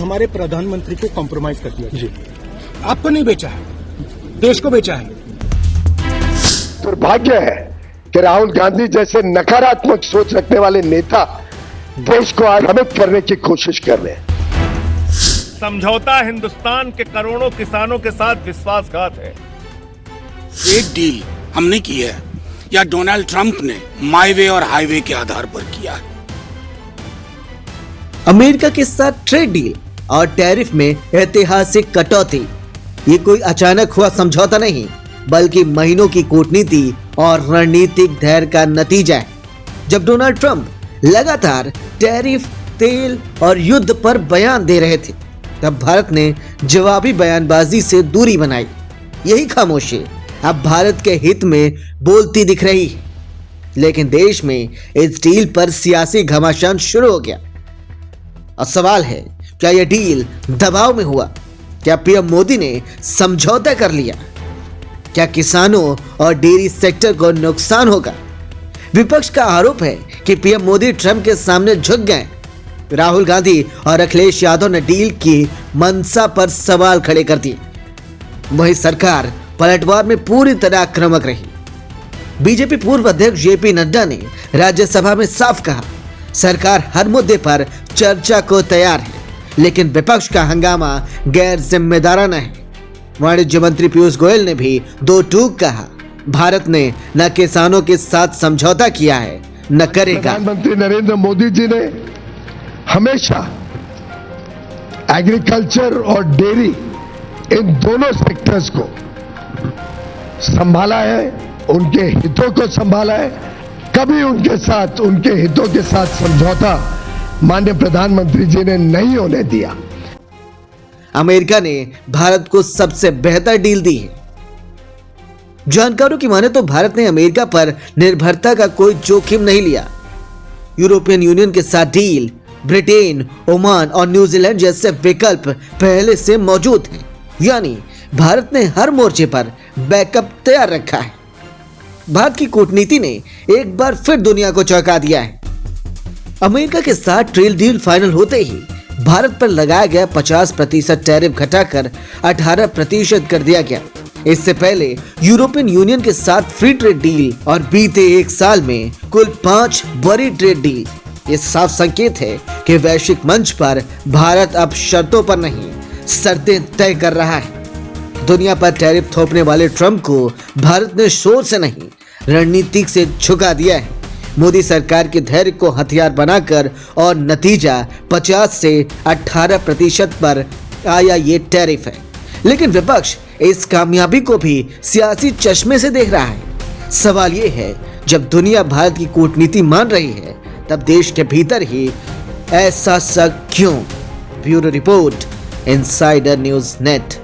हमारे प्रधानमंत्री को कॉम्प्रोमाइज कर दिया जी। आपको नहीं बेचा है, देश को बेचा है। दुर्भाग्य है कि राहुल गांधी जैसे नकारात्मक सोच रखने वाले नेता देश को आक्रामित करने की कोशिश कर रहे हैं। समझौता हिंदुस्तान के करोड़ों किसानों के साथ विश्वासघात है। ट्रेड डील हमने की है या डोनाल्ड ट्रंप ने माई वे और हाईवे के आधार पर किया है? अमेरिका के साथ ट्रेड डील और टैरिफ में ऐतिहासिक कटौती ये कोई अचानक हुआ समझौता नहीं, बल्कि महीनों की कूटनीति और रणनीतिक धैर्य का नतीजा है। जब डोनाल्ड ट्रंप लगातार टैरिफ, तेल और युद्ध पर बयान दे रहे थे, तब भारत ने जवाबी बयानबाजी से दूरी बनाई। यही खामोशी अब भारत के हित में बोलती दिख रही है। लेकिन देश में इस डील पर सियासी घमासान शुरू हो गया। और सवाल है, क्या यह डील दबाव में हुआ? क्या पीएम मोदी ने समझौता कर लिया? क्या किसानों और डेयरी सेक्टर को नुकसान होगा? विपक्ष का आरोप है कि पीएम मोदी ट्रंप के सामने झुक गए। राहुल गांधी और अखिलेश यादव ने डील की मंशा पर सवाल खड़े कर दिए। वहीं सरकार पलटवार में पूरी तरह आक्रामक रही। बीजेपी पूर्व अध्यक्ष जेपी नड्डा ने राज्यसभा में साफ कहा, सरकार हर मुद्दे पर चर्चा को तैयार है, लेकिन विपक्ष का हंगामा गैर जिम्मेदाराना है। वाणिज्य मंत्री पीयूष गोयल ने भी दो टूक कहा, भारत ने न किसानों के साथ समझौता किया है न करेगा। प्रधानमंत्री नरेंद्र मोदी जी ने हमेशा एग्रीकल्चर और डेयरी इन दोनों सेक्टर्स को संभाला है, उनके हितों को संभाला है। कभी उनके हितों के साथ समझौता माननीय प्रधानमंत्री जी ने नहीं होने दिया। अमेरिका ने भारत को सबसे बेहतर डील दी है। जानकारों की माने तो भारत ने अमेरिका पर निर्भरता का कोई जोखिम नहीं लिया। यूरोपियन यूनियन के साथ डील, ब्रिटेन, ओमान और न्यूजीलैंड जैसे विकल्प पहले से मौजूद हैं। यानी भारत ने हर मोर्चे पर बैकअप तैयार रखा है। भारत की कूटनीति ने एक बार फिर दुनिया को चौंका दिया है। अमेरिका के साथ ट्रेड डील फाइनल होते ही भारत पर लगाया गया 50% टैरिफ घटाकर 18% कर दिया गया। इससे पहले यूरोपियन यूनियन के साथ फ्री ट्रेड डील और बीते एक साल में कुल 5 बड़ी ट्रेड डील। ये साफ संकेत है कि वैश्विक मंच पर भारत अब शर्तों पर नहीं, शर्तें तय कर रहा है। दुनिया पर टैरिफ थोपने वाले ट्रंप को भारत ने शोर से नहीं, रणनीतिक से झुका दिया है। मोदी सरकार के धैर्य को हथियार बनाकर और नतीजा 50 से 18% पर आया ये टैरिफ है। लेकिन विपक्ष इस कामयाबी को भी सियासी चश्मे से देख रहा है। सवाल ये है, जब दुनिया भारत की कूटनीति मान रही है, तब देश के भीतर ही ऐसा सब क्यों? Bureau report, insider news net.